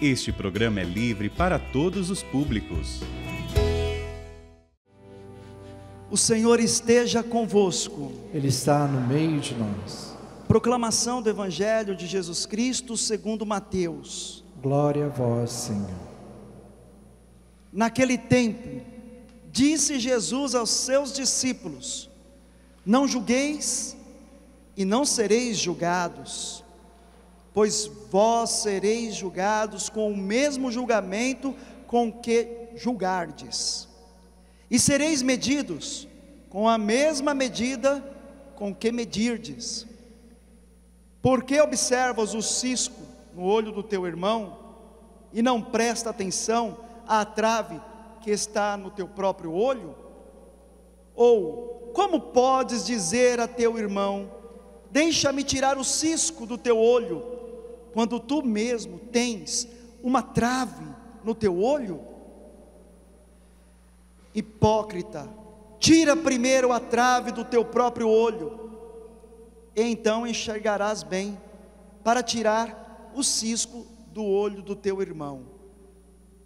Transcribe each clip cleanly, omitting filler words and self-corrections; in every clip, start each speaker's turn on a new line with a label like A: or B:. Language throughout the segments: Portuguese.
A: Este programa é livre para todos os públicos.
B: O Senhor esteja convosco.
C: Ele está no meio de nós.
B: Proclamação do Evangelho de Jesus Cristo segundo Mateus.
C: Glória a vós, Senhor.
B: Naquele tempo, disse Jesus aos seus discípulos: não julgueis e não sereis julgados, pois vós sereis julgados com o mesmo julgamento com que julgardes, e sereis medidos com a mesma medida com que medirdes. Porque observas o cisco no olho do teu irmão, e não presta atenção à trave que está no teu próprio olho? Ou como podes dizer a teu irmão: deixa-me tirar o cisco do teu olho, quando tu mesmo tens uma trave no teu olho? Hipócrita, tira primeiro a trave do teu próprio olho, e então enxergarás bem para tirar o cisco do olho do teu irmão.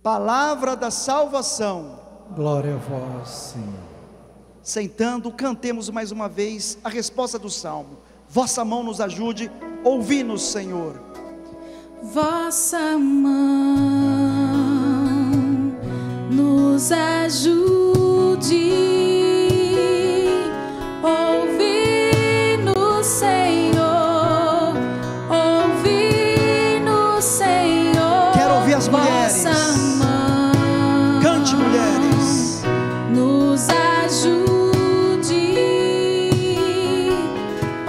B: Palavra da salvação.
C: Glória a vós, Senhor.
B: Sentando, cantemos mais uma vez a resposta do Salmo. Vossa mão nos ajude, ouvi-nos, Senhor.
D: Vossa mão nos ajude, ouvi-nos, Senhor, ouvi-nos, Senhor.
B: Quero ouvir as mulheres.
D: Vossa mão,
B: cante, mulheres.
D: nos ajude,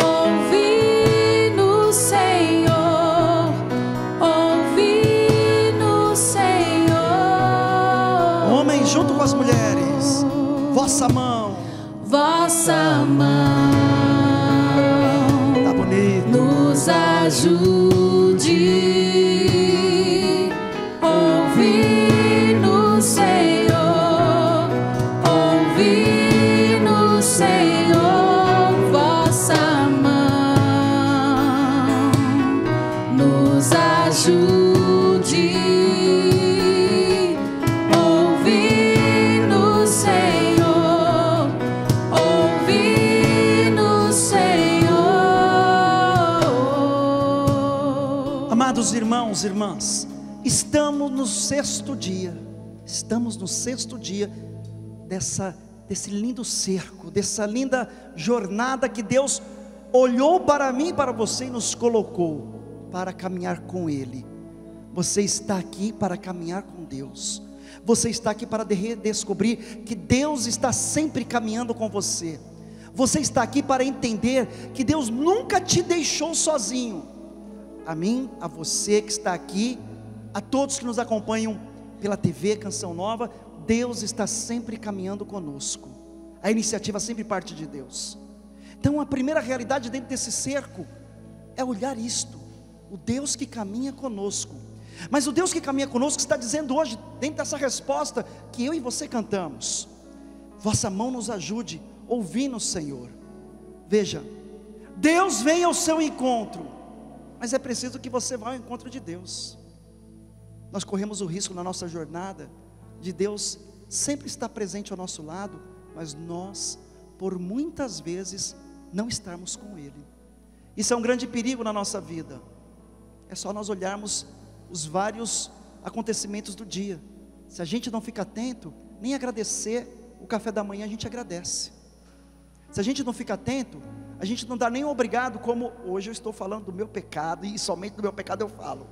D: ouvi-nos, Senhor, ouvi-nos, Senhor.
B: Homens junto com as mulheres. Vossa mão.
D: Vossa mão
B: Tá bonito.
D: nos ajude, ouvi-nos, Senhor, ouvi-nos, Senhor. Vossa mão nos ajude, ouvi-nos, Senhor, ouvi-nos, Senhor.
B: Amados irmãos e irmãs, estamos no sexto dia desse lindo cerco, dessa linda jornada que Deus olhou para mim e para você e nos colocou para caminhar com Ele. Você está aqui para caminhar com Deus. Você está aqui para redescobrir que Deus está sempre caminhando com você. Você está aqui para entender que Deus nunca te deixou sozinho. A mim, a você que está aqui, a todos que nos acompanham pela TV Canção Nova, Deus está sempre caminhando conosco. A iniciativa sempre parte de Deus. Então a primeira realidade dentro desse cerco é olhar isto: o Deus que caminha conosco. Mas o Deus que caminha conosco está dizendo hoje, dentro dessa resposta que eu e você cantamos: vossa mão nos ajude, ouvi-nos, Senhor. Veja, Deus vem ao seu encontro, mas é preciso que você vá ao encontro de Deus. Nós corremos o risco na nossa jornada de Deus sempre estar presente ao nosso lado, mas nós, por muitas vezes, não estarmos com Ele. Isso é um grande perigo na nossa vida. É só nós olharmos os vários acontecimentos do dia. Se a gente não fica atento, nem agradecer o café da manhã a gente agradece. Se a gente não fica atento, a gente não dá nem um obrigado, como hoje eu estou falando do meu pecado, e somente do meu pecado eu falo,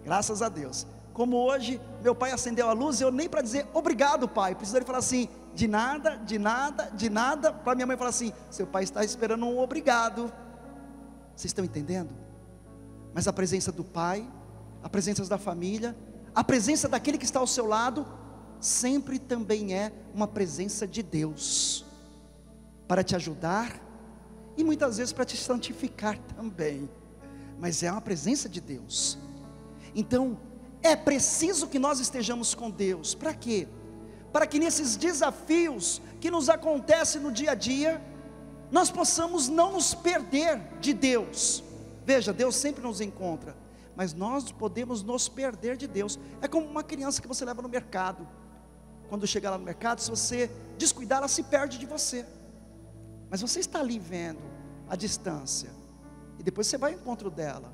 B: graças a Deus. Como hoje meu pai acendeu a luz, eu nem para dizer obrigado, pai, precisaria falar assim: de nada, de nada, de nada, para minha mãe falar assim: seu pai está esperando um obrigado. Vocês estão entendendo? Mas a presença do pai, a presença da família, a presença daquele que está ao seu lado, sempre também é uma presença de Deus, para te ajudar, e muitas vezes para te santificar também, mas é uma presença de Deus. Então, é preciso que nós estejamos com Deus. Para quê? Para que nesses desafios que nos acontecem no dia a dia, nós possamos não nos perder de Deus. Veja, Deus sempre nos encontra, mas nós podemos nos perder de Deus. É como uma criança que você leva no mercado. Quando chegar lá no mercado, se você descuidar, ela se perde de você. Mas você está ali vendo a distância, e depois você vai ao encontro dela.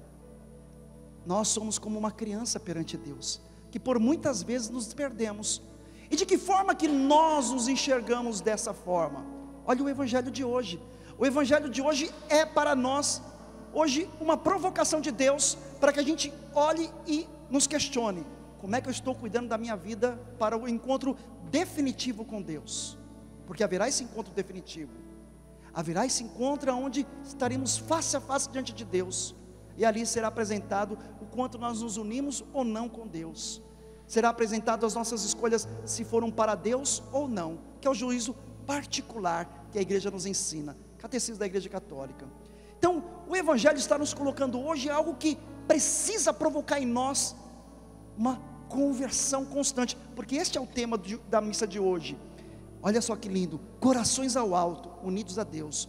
B: Nós somos como uma criança perante Deus, que por muitas vezes nos perdemos. E de que forma que nós nos enxergamos dessa forma? Olha o evangelho de hoje. O evangelho de hoje é para nós, hoje, uma provocação de Deus, para que a gente olhe e nos questione: como é que eu estou cuidando da minha vida para o encontro definitivo com Deus? Porque haverá esse encontro definitivo, haverá esse encontro onde estaremos face a face diante de Deus, e ali será apresentado o quanto nós nos unimos ou não com Deus. Será apresentado as nossas escolhas, se foram para Deus ou não, que é o juízo particular que a igreja nos ensina, Catecismo da Igreja Católica. Então, o evangelho está nos colocando hoje algo que precisa provocar em nós uma conversão constante, porque este é o tema da missa de hoje. Olha só que lindo: corações ao alto, unidos a Deus,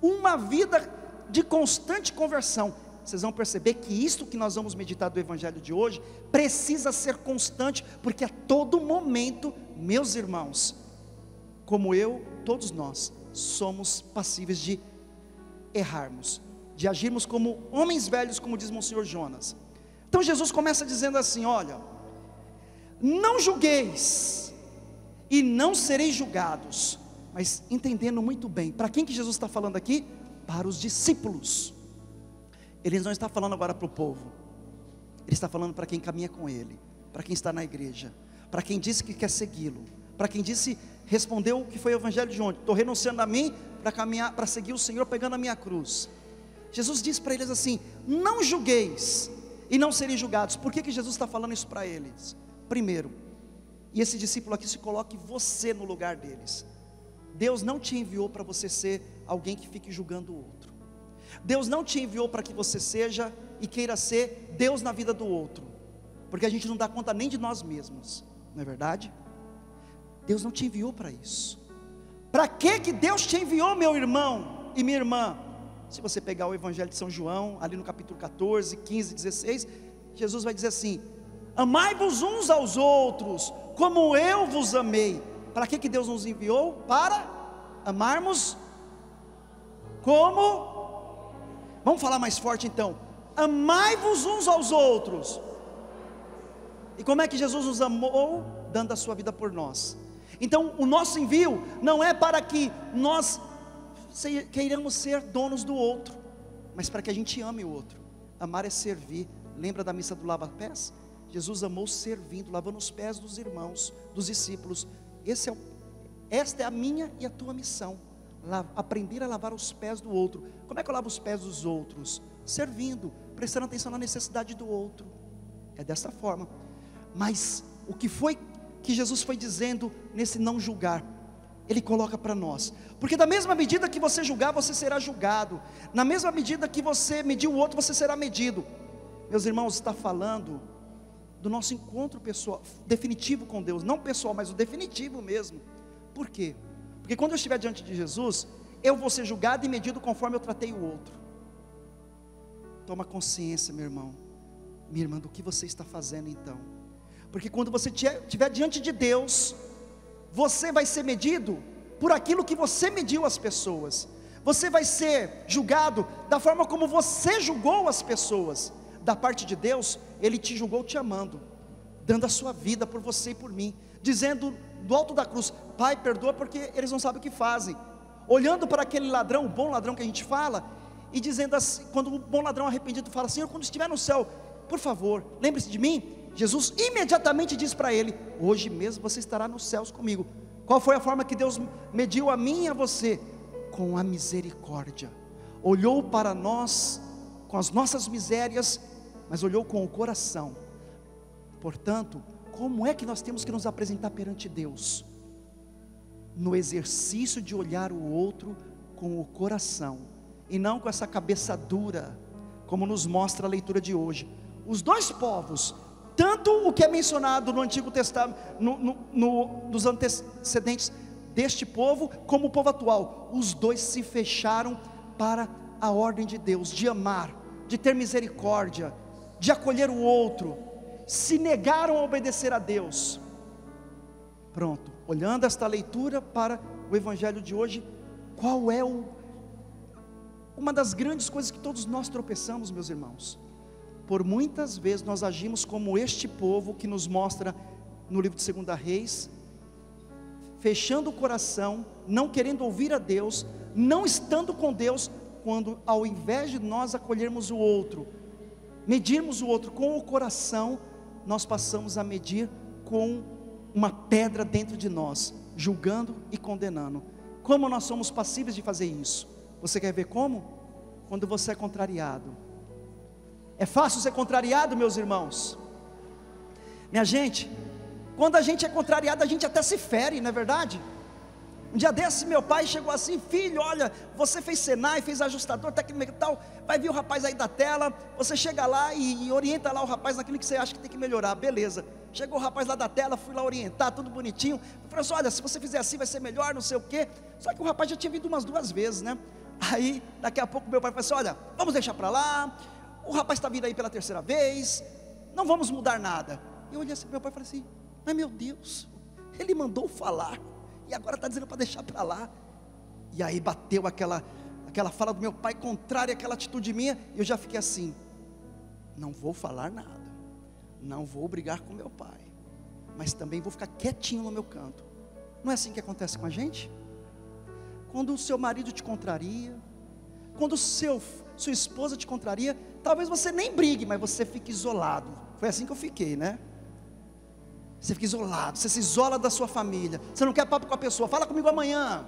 B: uma vida de constante conversão. Vocês vão perceber que isto que nós vamos meditar do evangelho de hoje precisa ser constante, porque a todo momento, meus irmãos, como eu, todos nós somos passíveis de errarmos, de agirmos como homens velhos, como diz Monsenhor Jonas. Então Jesus começa dizendo assim: olha, não julgueis e não sereis julgados. Mas entendendo muito bem, para quem que Jesus está falando aqui? Para os discípulos. Ele não está falando agora para o povo, ele está falando para quem caminha com ele, para quem está na igreja, para quem disse que quer segui-lo, para quem disse, respondeu que foi o evangelho de ontem: estou renunciando a mim para caminhar, para seguir o Senhor, pegando a minha cruz. Jesus diz para eles assim: não julgueis e não sereis julgados. Por que Jesus está falando isso para eles? Primeiro, e esse discípulo aqui, se coloque você no lugar deles. Deus não te enviou para você ser alguém que fique julgando o outro. Deus não te enviou para que você seja e queira ser Deus na vida do outro, porque a gente não dá conta nem de nós mesmos, não é verdade? Deus não te enviou para isso. Para que Deus te enviou, meu irmão e minha irmã? Se você pegar o evangelho de São João, ali no capítulo 14, 15, 16, Jesus vai dizer assim: amai-vos uns aos outros, como eu vos amei. Para que Deus nos enviou? Para amarmos como... Vamos falar mais forte então: amai-vos uns aos outros. E como é que Jesus nos amou? Dando a sua vida por nós. Então o nosso envio não é para que nós queiramos ser donos do outro, mas para que a gente ame o outro. Amar é servir. Lembra da missa do lava-pés? Jesus amou servindo, lavando os pés dos irmãos, dos discípulos. Esta é a minha e a tua missão: aprender a lavar os pés do outro. Como é que eu lavo os pés dos outros? Servindo, prestando atenção na necessidade do outro. É dessa forma. Mas o que foi que Jesus foi dizendo nesse não julgar? Ele coloca para nós, porque da mesma medida que você julgar, você será julgado. Na mesma medida que você medir o outro, você será medido. Meus irmãos, está falando do nosso encontro pessoal, definitivo com Deus. Não pessoal, mas o definitivo mesmo. Por quê? Porque quando eu estiver diante de Jesus, eu vou ser julgado e medido conforme eu tratei o outro. Toma consciência, meu irmão, minha irmã, do que você está fazendo então. Porque quando você estiver diante de Deus, você vai ser medido por aquilo que você mediu as pessoas. Você vai ser julgado da forma como você julgou as pessoas. Da parte de Deus, Ele te julgou te amando, dando a sua vida por você e por mim, dizendo do alto da cruz: Pai, perdoa porque eles não sabem o que fazem. Olhando para aquele ladrão, o bom ladrão que a gente fala, e dizendo assim, quando o bom ladrão arrependido fala: Senhor, quando estiver no céu, por favor, lembre-se de mim. Jesus imediatamente diz para ele: hoje mesmo você estará nos céus comigo. Qual foi a forma que Deus mediu a mim e a você? Com a misericórdia. Olhou para nós com as nossas misérias, mas olhou com o coração. Portanto, como é que nós temos que nos apresentar perante Deus? No exercício de olhar o outro com o coração, e não com essa cabeça dura, como nos mostra a leitura de hoje. Os dois povos, tanto o que é mencionado no Antigo Testamento, nos antecedentes deste povo, como o povo atual, os dois se fecharam para a ordem de Deus, de amar, de ter misericórdia, de acolher o outro, se negaram a obedecer a Deus. Pronto, olhando esta leitura para o evangelho de hoje, qual é uma das grandes coisas que todos nós tropeçamos, meus irmãos? Por muitas vezes nós agimos como este povo que nos mostra no livro de 2 Reis, fechando o coração, não querendo ouvir a Deus, não estando com Deus, quando ao invés de nós acolhermos o outro, medirmos o outro com o coração, nós passamos a medir com uma pedra dentro de nós, julgando e condenando. Como nós somos passíveis de fazer isso? Você quer ver como? Quando você é contrariado. É fácil ser contrariado, meus irmãos. Minha gente, quando a gente é contrariado, a gente até se fere, não é verdade? Um dia desse, meu pai chegou assim: filho, olha, você fez Senai, fez ajustador, técnico e tal, vai vir o rapaz aí da tela, você chega lá e orienta lá o rapaz naquilo que você acha que tem que melhorar, beleza. Chegou o rapaz lá da tela, fui lá orientar, tudo bonitinho, falei assim: olha, se você fizer assim vai ser melhor, não sei o quê. Só que o rapaz já tinha vindo umas 2 vezes, né? Aí, daqui a pouco meu pai falou assim: olha, vamos deixar para lá, o rapaz está vindo aí pela 3ª vez, não vamos mudar nada. Eu olhei assim para meu pai e falei assim: mas meu Deus, ele mandou falar, e agora está dizendo para deixar para lá. E aí bateu aquela fala do meu pai contrária àquela atitude minha, e eu já fiquei assim: não vou falar nada, não vou brigar com meu pai, mas também vou ficar quietinho no meu canto. Não é assim que acontece com a gente? Quando o seu marido te contraria, quando sua esposa te contraria, talvez você nem brigue, mas você fique isolado. Foi assim que eu fiquei, né? Você fica isolado, você se isola da sua família, você não quer papo com a pessoa, fala comigo amanhã.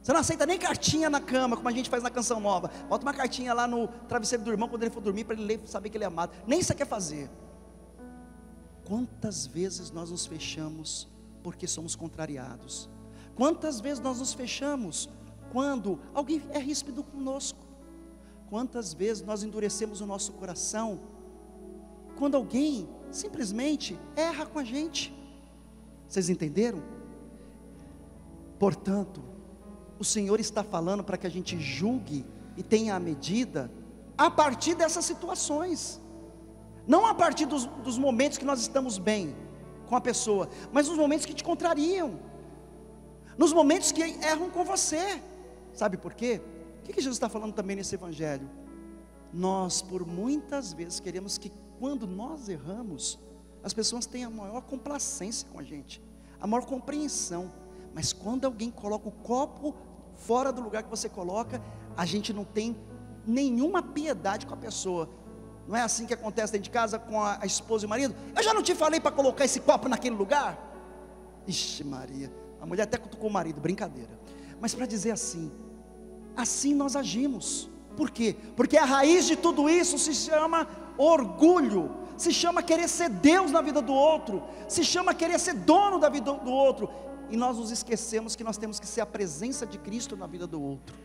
B: Você não aceita nem cartinha na cama, como a gente faz na Canção Nova. Bota uma cartinha lá no travesseiro do irmão quando ele for dormir, para ele ler, saber que ele é amado. Nem isso quer fazer. Quantas vezes nós nos fechamos porque somos contrariados? Quantas vezes nós nos fechamos quando alguém é ríspido conosco? Quantas vezes nós endurecemos o nosso coração quando alguém simplesmente erra com a gente? Vocês entenderam? Portanto, o Senhor está falando para que a gente julgue e tenha a medida a partir dessas situações, não a partir dos momentos que nós estamos bem com a pessoa, mas nos momentos que te contrariam, nos momentos que erram com você. Sabe por quê? O que Jesus está falando também nesse evangelho? Nós por muitas vezes queremos que quando nós erramos, as pessoas têm a maior complacência com a gente, a maior compreensão. Mas quando alguém coloca o copo fora do lugar que você coloca, a gente não tem nenhuma piedade com a pessoa. Não é assim que acontece dentro de casa com a esposa e o marido? Eu já não te falei para colocar esse copo naquele lugar? Ixi Maria, a mulher até cutucou o marido, brincadeira. Mas para dizer assim nós agimos. Por quê? Porque a raiz de tudo isso se chama orgulho, se chama querer ser Deus na vida do outro, se chama querer ser dono da vida do outro, e nós nos esquecemos que nós temos que ser a presença de Cristo na vida do outro.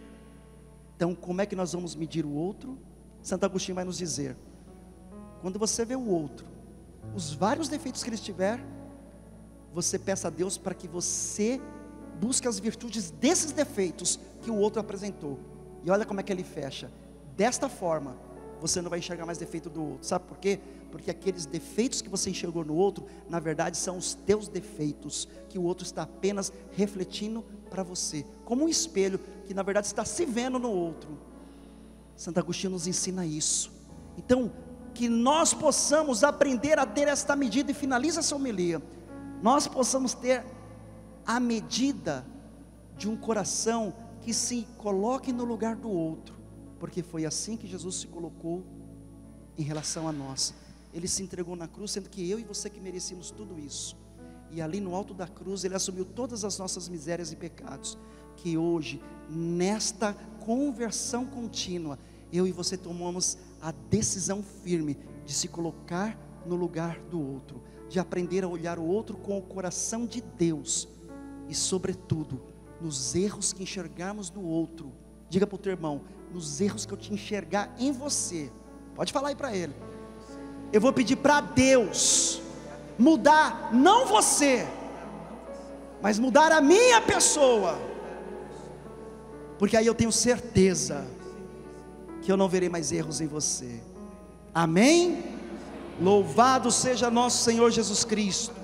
B: Então como é que nós vamos medir o outro? Santo Agostinho vai nos dizer: quando você vê o outro, os vários defeitos que ele tiver, você peça a Deus para que você busque as virtudes desses defeitos que o outro apresentou. E olha como é que ele fecha: desta forma, você não vai enxergar mais defeito do outro. Sabe por quê? Porque aqueles defeitos que você enxergou no outro, na verdade são os teus defeitos, que o outro está apenas refletindo para você, como um espelho, que na verdade está se vendo no outro. Santo Agostinho nos ensina isso. Então, que nós possamos aprender a ter esta medida, e finaliza essa homilia, nós possamos ter a medida de um coração que se coloque no lugar do outro, porque foi assim que Jesus se colocou em relação a nós. Ele se entregou na cruz, sendo que eu e você que merecíamos tudo isso, e ali no alto da cruz ele assumiu todas as nossas misérias e pecados, que hoje, nesta conversão contínua, eu e você tomamos a decisão firme de se colocar no lugar do outro, de aprender a olhar o outro com o coração de Deus, e sobretudo, nos erros que enxergarmos no outro. Diga para o teu irmão: nos erros que eu te enxergar em você, pode falar aí para ele, eu vou pedir para Deus mudar, não você, mas mudar a minha pessoa, porque aí eu tenho certeza que eu não verei mais erros em você. Amém? Louvado seja nosso Senhor Jesus Cristo.